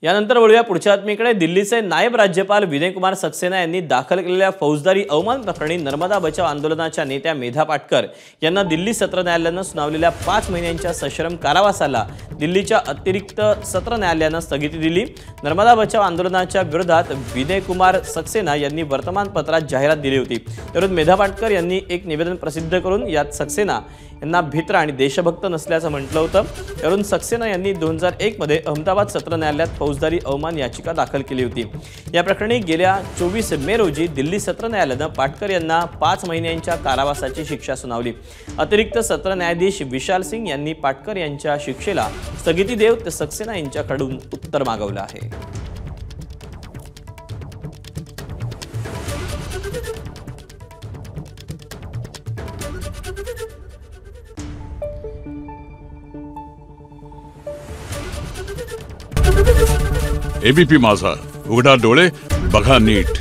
यानंतर वळूया पुढच्या बातमीकडे। दिल्लीचे नायब राज्यपाल विनय कुमार सक्सेना यांनी दाखल केलेल्या फौजदारी अवमान प्रकरणी नर्मदा बचाव आंदोलनाच्या नेत्या मेधा पाटकर यांना दिल्ली सत्र न्यायालयाने सुनावलेल्या 5 महिन्यांच्या सश्रम कारावासाला दिल्लीच्या अतिरिक्त सत्र न्यायालयाने स्थगिती दिली। नर्मदा बचाव आंदोलनाच्या विरोधात विनय कुमार सक्सेना यांनी वर्तमानपत्रात जाहिरात दिली होती। यावरून मेधा पाटकर यांनी एक निवेदन प्रसिद्ध करून यात सक्सेना यांना भित्र आणि देशभक्त नसल्याचं म्हटलं होतं। यावरून सक्सेना यांनी 2001 मध्ये अहमदाबाद सत्र न्यायालयात फौजदारी अवमान याचिका दाखल केली होती। या प्रकरणी गेल्या 24 मे रोजी दिल्ली सत्र न्यायालयाने पाटकर यांना 5 महिन्यांच्या कारावासाची शिक्षा सुनावली। अतिरिक्त सत्र न्यायाधीश विशाल सिंग यांनी पाटकर यांच्या शिक्षेला स्थगिती देत सक्सेना यांच्याकडून उत्तर मागवलं आहे। एबीपी माझा, उघडा डोळे बघा नीट।